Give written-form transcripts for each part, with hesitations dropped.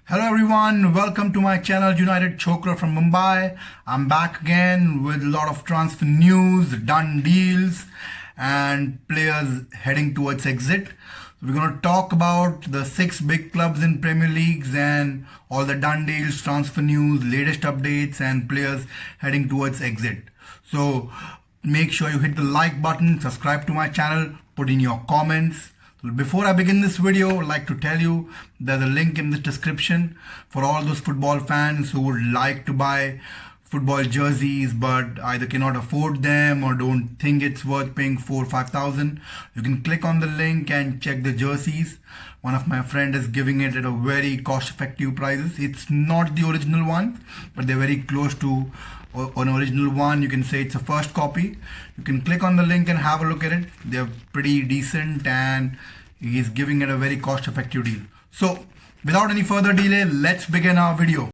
Hello everyone, welcome to my channel United Chokra from Mumbai. I'm back again with a lot of transfer news, done deals and players heading towards exit. So we're going to talk about the 6 big clubs in Premier Leagues and all the done deals, transfer news, latest updates and players heading towards exit. So make sure you hit the like button, subscribe to my channel, put in your comments. Before I begin this video, I'd like to tell you there's a link in the description for all those football fans who would like to buy football jerseys but either cannot afford them or don't think it's worth paying 4,000-5,000. You can click on the link and check the jerseys. One of my friends is giving it at a very cost-effective prices. It's not the original one, but they're very close to an original one. You can say it's a first copy. You can click on the link and have a look at it. They're pretty decent and he's giving it a very cost-effective deal. So without any further delay, let's begin our video.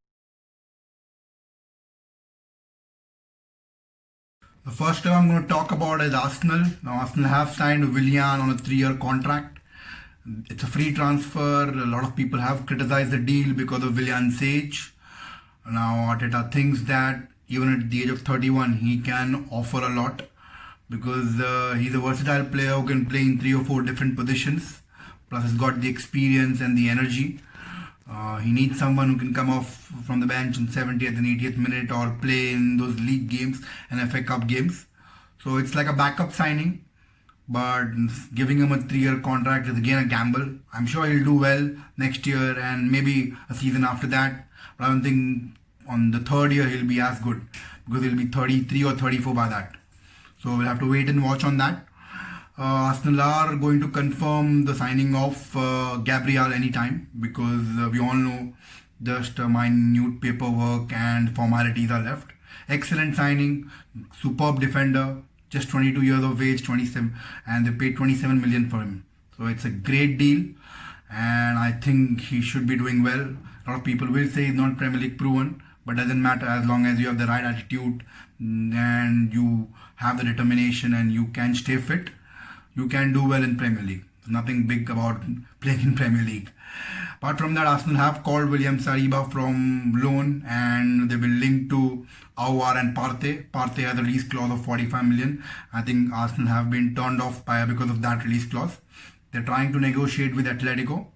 The first club I'm going to talk about is Arsenal. Now Arsenal have signed Willian on a 3-year contract. It's a free transfer. A lot of people have criticized the deal because of Willian's age. Now Arteta thinks that even at the age of 31 he can offer a lot because he's a versatile player who can play in 3 or 4 different positions. Plus he's got the experience and the energy. He needs someone who can come off from the bench in 70th and 80th minute or play in those league games and FA Cup games. So it's like a backup signing, but giving him a 3-year contract is again a gamble. I'm sure he'll do well next year and maybe a season after that. But I don't think on the 3rd year he'll be as good because he'll be 33 or 34 by that. So we'll have to wait and watch on that. Arsenal are going to confirm the signing of Gabriel anytime because we all know just minute paperwork and formalities are left. Excellent signing, superb defender, just 22 years of age, 27, and they paid 27 million for him. So it's a great deal and I think he should be doing well. A lot of people will say he's not Premier League proven, but doesn't matter as long as you have the right attitude and you have the determination and you can stay fit. You can do well in Premier League. There's nothing big about playing in Premier League. Apart from that, Arsenal have called William Saliba from loan and they've been linked to Aouar and Partey. Partey has a release clause of 45 million. I think Arsenal have been turned off because of that release clause. They're trying to negotiate with Atletico.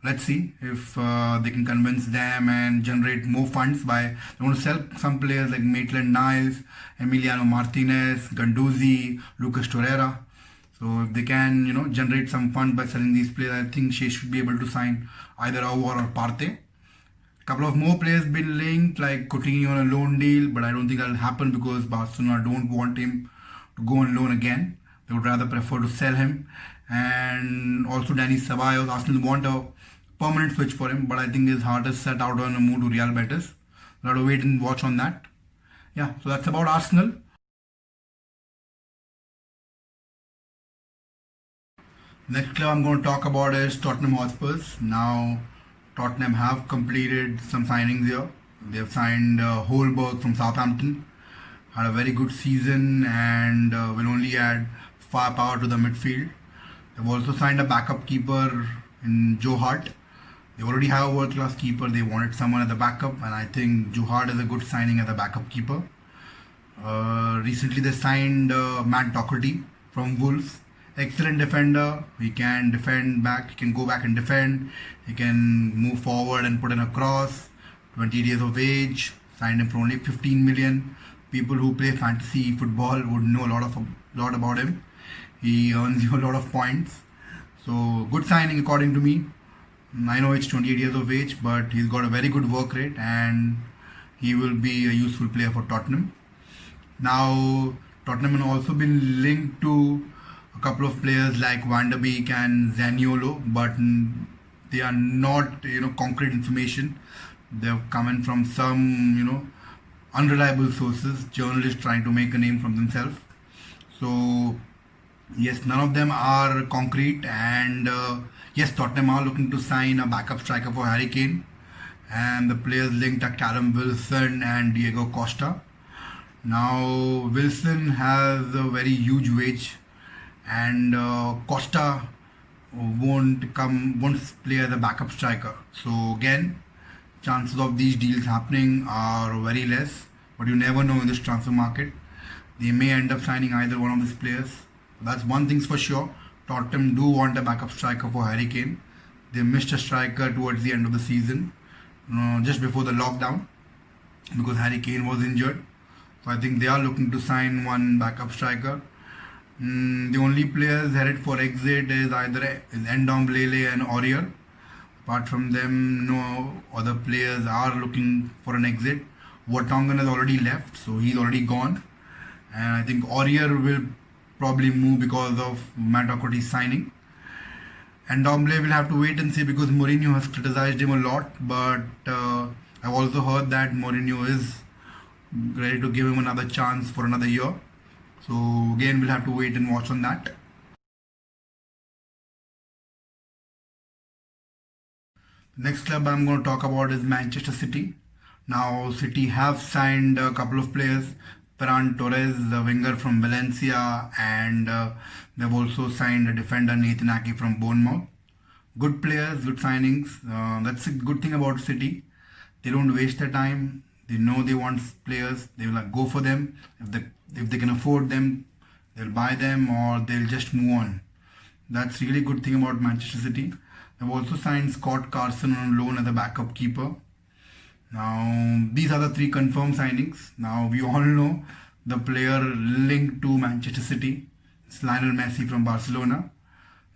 Let's see if they can convince them and generate more funds they want to sell some players like Maitland-Niles, Emiliano Martinez, Guendouzi, Lucas Torreira. So if they can, generate some funds by selling these players, I think she should be able to sign either Aouar or Partey. A couple of more players been linked like Coutinho on a loan deal, but I don't think that'll happen because Barcelona don't want him to go on loan again. They would rather prefer to sell him. And also Dani Ceballos, Arsenal want a permanent switch for him, but I think his heart is set out on a move to Real Betis. We'll have to wait and watch on that. Yeah, so that's about Arsenal. Next club I'm going to talk about is Tottenham Hotspurs. Now, Tottenham have completed some signings here. They have signed Holberg from Southampton. Had a very good season and will only add firepower to the midfield. They've also signed a backup keeper in Joe Hart. They already have a world-class keeper. They wanted someone as a backup and I think Joe Hart is a good signing as a backup keeper. Recently they signed Man Utd from Wolves. Excellent defender. He can defend back. He can go back and defend. He can move forward and put in a cross. 20 years of age. Signed him for only 15 million. People who play fantasy football would know a lot about him. He earns you a lot of points. So good signing according to me. I know it's 28 years of age, but he's got a very good work rate and he will be a useful player for Tottenham. Now Tottenham has also been linked to a couple of players like Van der Beek and Zaniolo, but they are not concrete information. They're coming from some unreliable sources, journalists trying to make a name for themselves. So yes, none of them are concrete and yes, Tottenham are looking to sign a backup striker for Harry Kane and the players linked are Callum Wilson and Diego Costa. Now Wilson has a very huge wage and Costa won't play as a backup striker. So again, chances of these deals happening are very less. But you never know in this transfer market. They may end up signing either one of these players. That's one thing's for sure. Tottenham do want a backup striker for Harry Kane. They missed a striker towards the end of the season, just before the lockdown, because Harry Kane was injured. So I think they are looking to sign one backup striker. The only players headed for exit is either Ndombele and Aurier. Apart from them, no other players are looking for an exit. Vertonghen has already left, so he's already gone. And I think Aurier will probably move because of Man Utd signing. And Ndombele will have to wait and see because Mourinho has criticized him a lot. But I've also heard that Mourinho is ready to give him another chance for another year. So again, we'll have to wait and watch on that. Next club I'm going to talk about is Manchester City. Now City have signed a couple of players. Ferran Torres, the winger from Valencia, and they've also signed a defender, Nathan Ake from Bournemouth. Good players, good signings. That's a good thing about City. They don't waste their time. They know they want players. They will go for them. If they can afford them, they'll buy them or they'll just move on. That's really good thing about Manchester City. They've also signed Scott Carson on loan as a backup keeper. Now, these are the three confirmed signings. Now, we all know the player linked to Manchester City. It's Lionel Messi from Barcelona.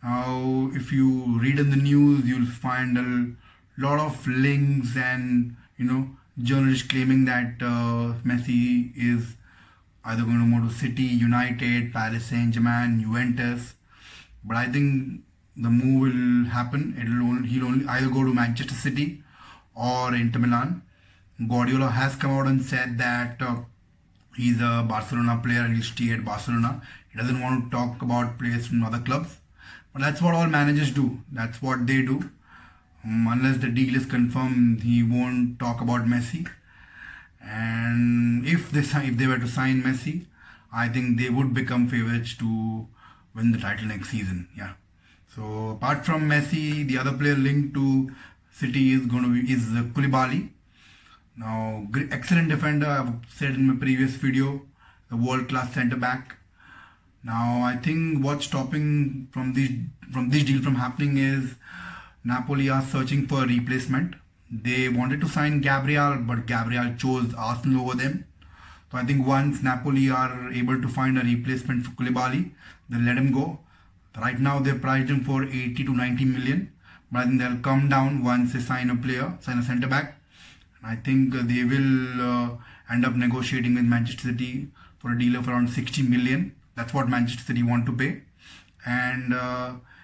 Now, if you read in the news, you'll find a lot of links and, journalists claiming that Messi is either going to move to City, United, Paris Saint-Germain, Juventus. But I think the move will happen. He'll only either go to Manchester City or Inter Milan. Guardiola has come out and said that he's a Barcelona player and he'll stay at Barcelona. He doesn't want to talk about players from other clubs. But that's what all managers do. That's what they do. Unless the deal is confirmed, he won't talk about Messi. And if they were to sign Messi, I think they would become favorites to win the title next season. Yeah. So apart from Messi, the other player linked to City is Koulibaly. Now, excellent defender. I've said in my previous video, the world-class centre back. Now, I think what's stopping from this deal from happening is Napoli are searching for a replacement. They wanted to sign Gabriel, but Gabriel chose Arsenal over them. So I think once Napoli are able to find a replacement for Koulibaly, they'll let him go. Right now they priced him for 80 to 90 million, but I think they'll come down once they sign a centre back. And I think they will end up negotiating with Manchester City for a deal of around 60 million. That's what Manchester City want to pay. And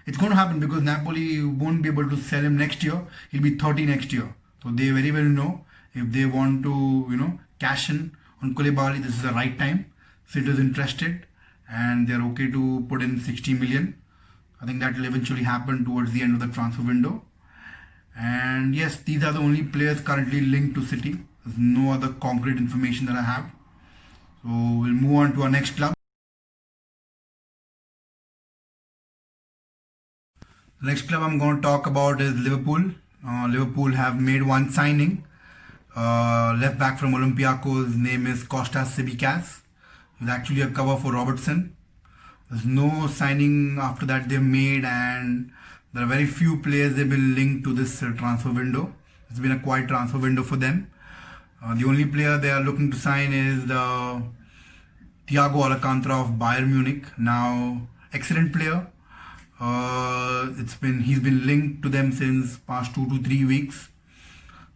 it's going to happen because Napoli won't be able to sell him next year. He'll be 30 next year. So they very well know if they want to, cash in on Koulibaly, this is the right time. City is interested and they're okay to put in 60 million. I think that will eventually happen towards the end of the transfer window. And yes, these are the only players currently linked to City. There's no other concrete information that I have. So we'll move on to our next club. The next club I'm going to talk about is Liverpool. Liverpool have made one signing. Left back from Olympiacos, his name is Kostas Tsimikas. He's actually a cover for Robertson. There's no signing after that they've made, and there are very few players they've been linked to this transfer window. It's been a quiet transfer window for them. The only player they are looking to sign is the Thiago Alcantara of Bayern Munich. Now, excellent player. He's been linked to them since past 2 to 3 weeks.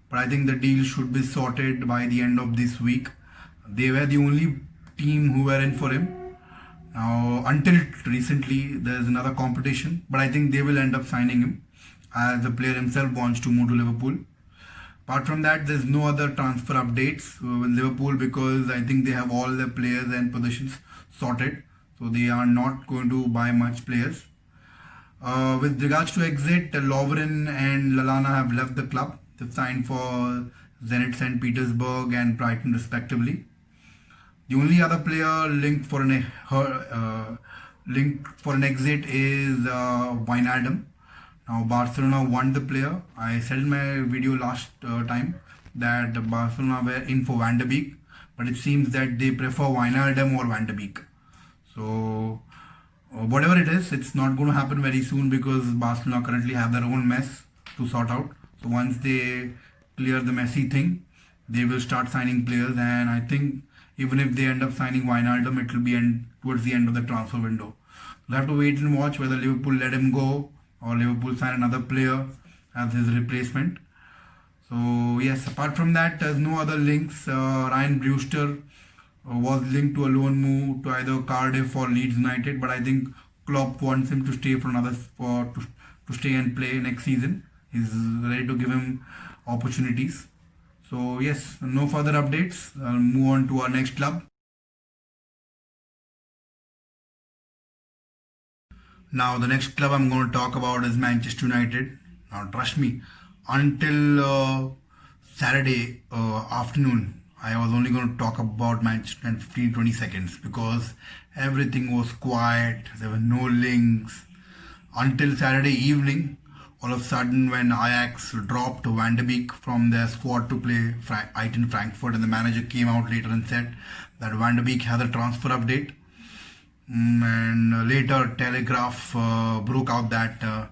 But I think the deal should be sorted by the end of this week. They were the only team who were in for him. Now, until recently, there's another competition, but I think they will end up signing him as the player himself wants to move to Liverpool. Apart from that, there's no other transfer updates with Liverpool because I think they have all their players and positions sorted. So they are not going to buy much players. With regards to exit, Lovren and Lallana have left the club. They've signed for Zenit St. Petersburg and Brighton respectively. The only other player linked for an exit is Wijnaldum. Now Barcelona want the player. I said in my video last time that Barcelona were in for Van de Beek, but it seems that they prefer Wijnaldum or Van de Beek. So whatever it is, it's not going to happen very soon because Barcelona currently have their own mess to sort out. So once they clear the messy thing, they will start signing players, and I think even if they end up signing Wijnaldum, it will be towards the end of the transfer window. We'll have to wait and watch whether Liverpool let him go or Liverpool sign another player as his replacement. So yes, apart from that, there's no other links. Ryan Brewster was linked to a loan move to either Cardiff or Leeds United, but I think Klopp wants him to stay for to stay and play next season. He's ready to give him opportunities. So yes, no further updates. I'll move on to our next club. Now the next club I'm going to talk about is Manchester United. Now trust me, until Saturday afternoon, I was only going to talk about Manchester in 15-20 seconds because everything was quiet. There were no links until Saturday evening. All of a sudden, when Ajax dropped Van de Beek from their squad to play Eintracht Frankfurt, and the manager came out later and said that Van de Beek has a transfer update. And later, Telegraph broke out that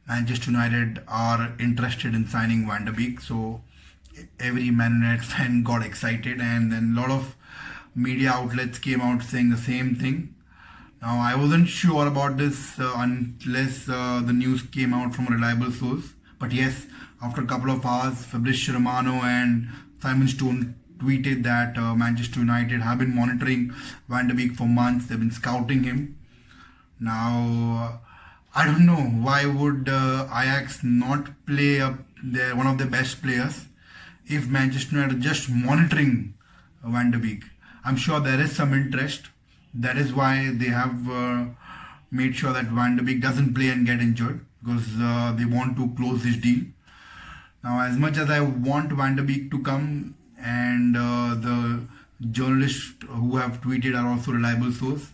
Manchester United are interested in signing Van de Beek. So every Man United fan got excited, and then a lot of media outlets came out saying the same thing. Now, I wasn't sure about this unless the news came out from a reliable source. But yes, after a couple of hours, Fabrizio Romano and Simon Stone tweeted that Manchester United have been monitoring Van de Beek for months. They've been scouting him. Now, I don't know why would Ajax not play up one of their best players if Manchester United are just monitoring Van de Beek. I'm sure there is some interest. That is why they have made sure that Van de Beek doesn't play and get injured, because they want to close this deal. Now, as much as I want Van de Beek to come, and the journalists who have tweeted are also reliable source,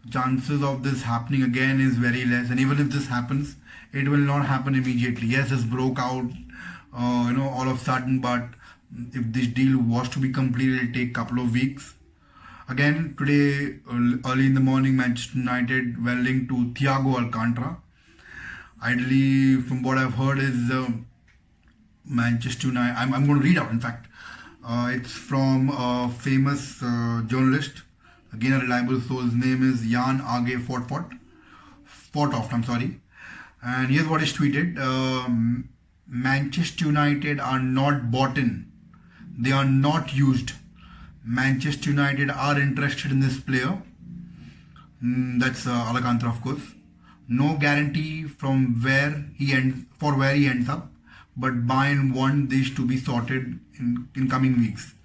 chances of this happening again is very less. And even if this happens, it will not happen immediately. Yes, this broke out, all of a sudden, but if this deal was to be completed, it will take a couple of weeks. Again, today, early in the morning, Manchester United were linked to Thiago Alcantara. Ideally, from what I've heard, is Manchester United. I'm going to read out, in fact. It's from a famous journalist, again a reliable source. His name is Jan Age Fortoft, I'm sorry. And here's what is tweeted. Manchester United are not bought in. They are not used. Manchester United are interested in this player. That's Alcantara, of course. No guarantee from where he ends up, but Bayern want this to be sorted in coming weeks.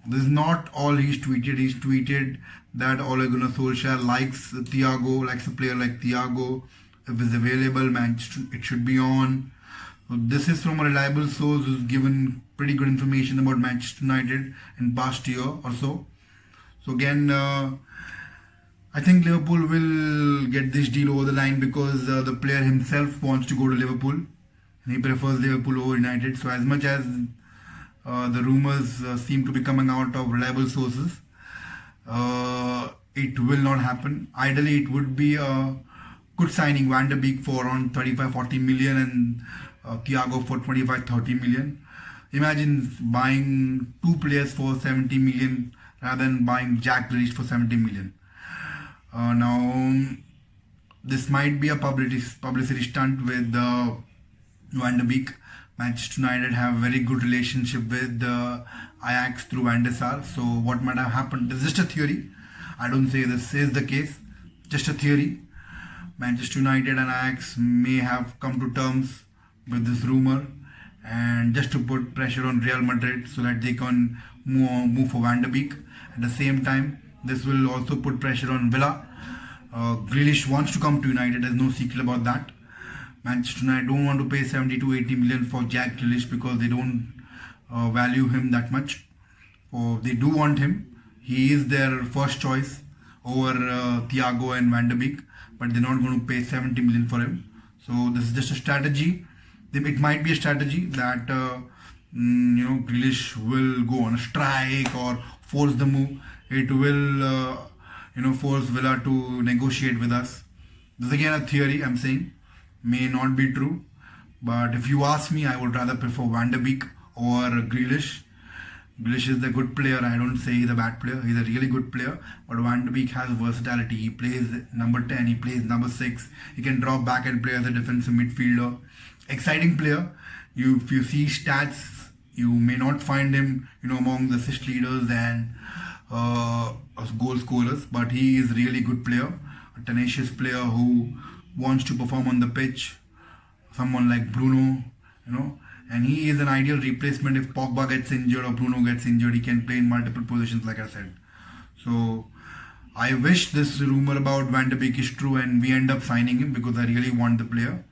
This is not all he's tweeted. He's tweeted that Ole Gunnar Solskjaer likes a player like Thiago. If it's available, it should be on. So this is from a reliable source who's given pretty good information about Manchester United in past year or so. So again, I think Liverpool will get this deal over the line because the player himself wants to go to Liverpool. And he prefers Liverpool over United. So as much as the rumours seem to be coming out of reliable sources, it will not happen. Ideally, it would be a good signing, Van de Beek for around 35-40 million and Thiago for 25-30 million. Imagine buying two players for 70 million rather than buying Jack Grealish for 70 million. Now, this might be a publicity stunt with Van de Beek. Manchester United have a very good relationship with Ajax through Van der Sar. So what might have happened? This is just a theory. I don't say this is the case. Just a theory. Manchester United and Ajax may have come to terms with this rumor, and just to put pressure on Real Madrid so that they can move for Van de Beek. At the same time, this will also put pressure on Villa. Grealish wants to come to United. There's no secret about that. Manchester United don't want to pay 70 to 80 million for Jack Grealish because they don't value him that much. They do want him. He is their first choice over Thiago and Van de Beek, but they're not going to pay 70 million for him. So this is just a strategy. It might be a strategy that Grealish will go on a strike or force the move. It will force Villa to negotiate with us. This is again a theory I'm saying, may not be true, but if you ask me, I would rather prefer Van de Beek or Grealish. Grealish is a good player. I don't say he's a bad player. He's a really good player. But Van de Beek has versatility. He plays number 10. He plays number 6. He can drop back and play as a defensive midfielder. Exciting player. If you see stats, you may not find him, among the assist leaders and goal scorers. But he is really good player. A tenacious player who wants to perform on the pitch. Someone like Bruno, and he is an ideal replacement if Pogba gets injured or Bruno gets injured. He can play in multiple positions, like I said. So I wish this rumor about Van de Beek is true and we end up signing him, because I really want the player.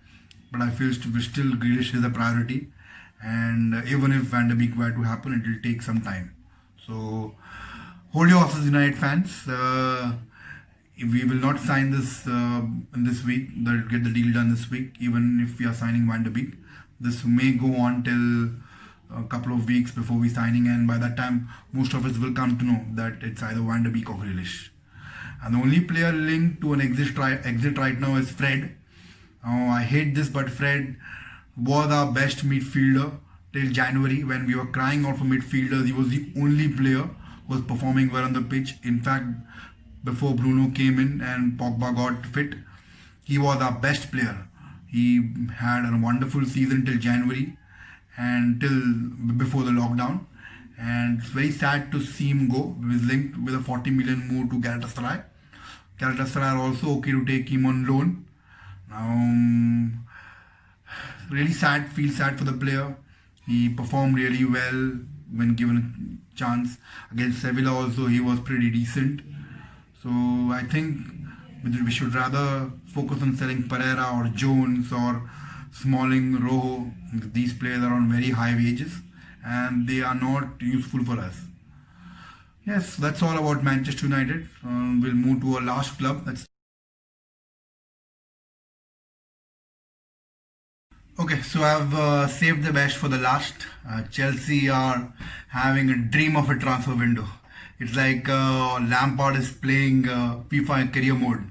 But I feel still Grealish is a priority, and even if Van de Beek were to happen, it will take some time. So hold your horses, United fans. We will not sign this in this week. They'll get the deal done this week, even if we are signing Van de Beek. This may go on till a couple of weeks before we signing, and by that time, most of us will come to know that it's either Van de Beek or Grealish. And the only player linked to an exit right now is Fred. I hate this, but Fred was our best midfielder till January, when we were crying out for midfielders. He was the only player who was performing well on the pitch. In fact, before Bruno came in and Pogba got fit, he was our best player. He had a wonderful season till January and till before the lockdown. And it's very sad to see him go. He was linked with a 40 million move to Galatasaray. Galatasaray are also okay to take him on loan. Really sad, feel sad for the player. He performed really well when given a chance. Against Sevilla also, he was pretty decent. So I think we should rather focus on selling Pereira or Jones or Smalling, Rojo. These players are on very high wages and they are not useful for us. Yes, that's all about Manchester United. We'll move to our last club. Okay, so I've saved the best for the last. Chelsea are having a dream of a transfer window. It's like Lampard is playing FIFA career mode.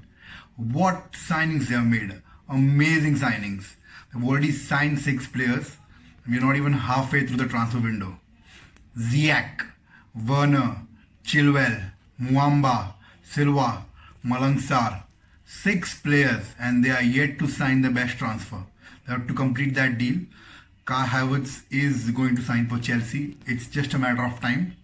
What signings they have made? Amazing signings. They've already signed 6 players. We're not even halfway through the transfer window. Ziyech, Werner, Chilwell, Muamba, Silva, Malangsar. 6 players, and they are yet to sign the best transfer. They have to complete that deal. Kai Havertz is going to sign for Chelsea. It's just a matter of time.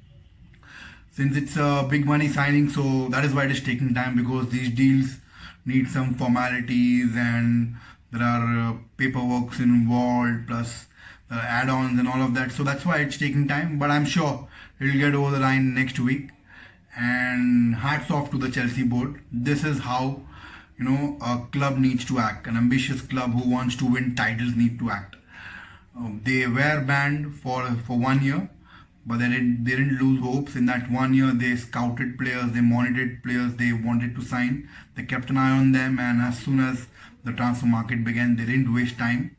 Since it's a big money signing, so that is why it is taking time, because these deals need some formalities and there are paperworks involved, plus add-ons and all of that. So that's why it's taking time, but I'm sure it'll get over the line next week. And hats off to the Chelsea board. This is how a club needs to act. An ambitious club who wants to win titles need to act. They were banned for 1 year, but they didn't lose hopes. In that 1 year, they scouted players, they monitored players they wanted to sign. They kept an eye on them, and as soon as the transfer market began, they didn't waste time.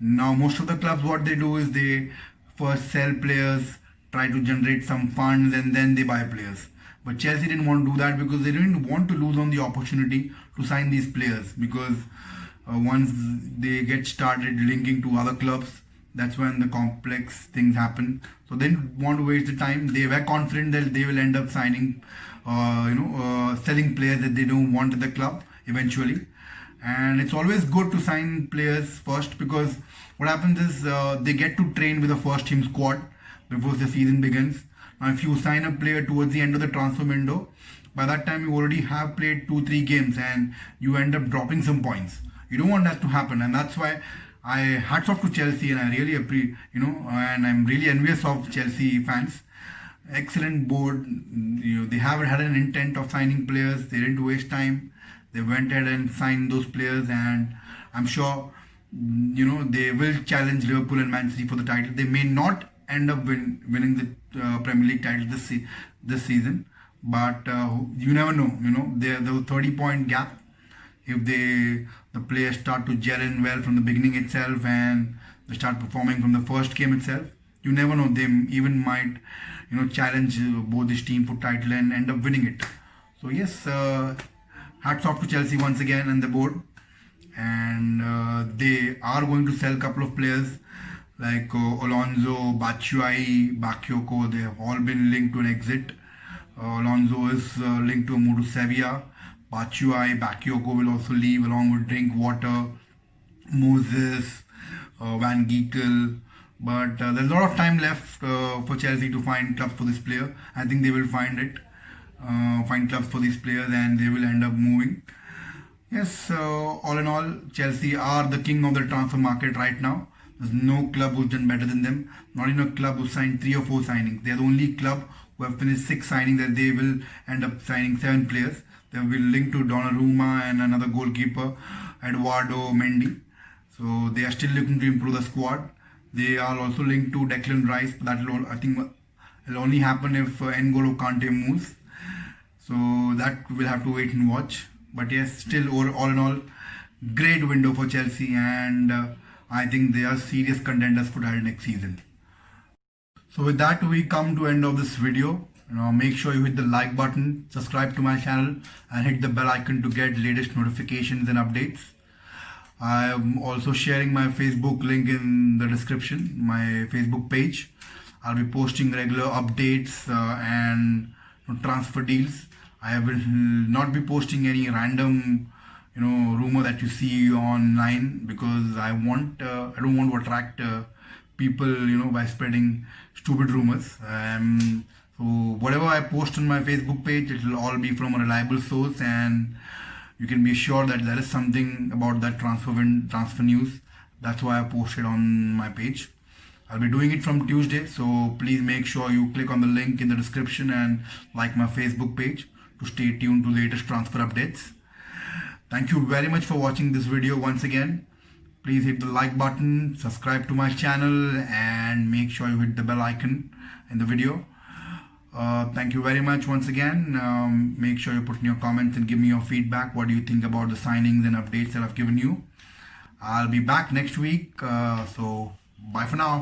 Now, most of the clubs, what they do is they first sell players, try to generate some funds, and then they buy players. But Chelsea didn't want to do that because they didn't want to lose on the opportunity to sign these players, because once they get started linking to other clubs, that's when the complex things happen. So they didn't want to waste the time. They were confident that they will end up signing, selling players that they don't want at the club eventually. And it's always good to sign players first, because what happens is they get to train with the first team squad before the season begins. Now, if you sign a player towards the end of the transfer window, by that time you already have played 2-3 games and you end up dropping some points. You don't want that to happen, and that's why hats off to Chelsea, and I really appreciate, and I'm really envious of Chelsea fans. Excellent board. They haven't had an intent of signing players. They didn't waste time. They went ahead and signed those players, and I'm sure they will challenge Liverpool and Man City for the title. They may not end up winning the Premier League title this season, but you never know. There's a 30-point gap. if the players start to gel in well from the beginning itself and they start performing from the first game itself, you never know, they even might challenge both this team for title and end up winning it. So yes, hats off to Chelsea once again and the board, and they are going to sell a couple of players like Alonso, Batshuayi, Bakayoko. They have all been linked to an exit. Alonso is linked to a move to Sevilla. Batshuayi, Bakayoko will also leave along with Drinkwater, Moses, Van Geekel. But there's a lot of time left for Chelsea to find clubs for this player. I think they will find it, find clubs for these players, and they will end up moving. Yes, all in all, Chelsea are the king of the transfer market right now. There's no club who's done better than them. Not even a club who signed 3 or 4 signings. They're the only club who have finished 6 signings, that they will end up signing 7 players. They will be linked to Donnarumma and another goalkeeper, Eduardo Mendy. So they are still looking to improve the squad. They are also linked to Declan Rice. That will, I think, will only happen if N'Golo Kante moves. So that we'll have to wait and watch. But yes, still all in all, great window for Chelsea, and I think they are serious contenders for title next season. So with that, we come to end of this video. Make sure you hit the like button, subscribe to my channel, and hit the bell icon to get latest notifications and updates. I am also sharing my Facebook link in the description, my Facebook page. I'll be posting regular updates and transfer deals. I will not be posting any random rumor that you see online, because I don't want to attract people by spreading stupid rumors. So whatever I post on my Facebook page, it will all be from a reliable source, and you can be sure that there is something about that transfer news. That's why I posted on my page. I'll be doing it from Tuesday, so please make sure you click on the link in the description and like my Facebook page to stay tuned to the latest transfer updates. Thank you very much for watching this video once again. Please hit the like button, subscribe to my channel, and make sure you hit the bell icon in the video. Thank you very much once again. Make sure you put in your comments and give me your feedback. What do you think about the signings and updates that I've given you? I'll be back next week. So bye for now.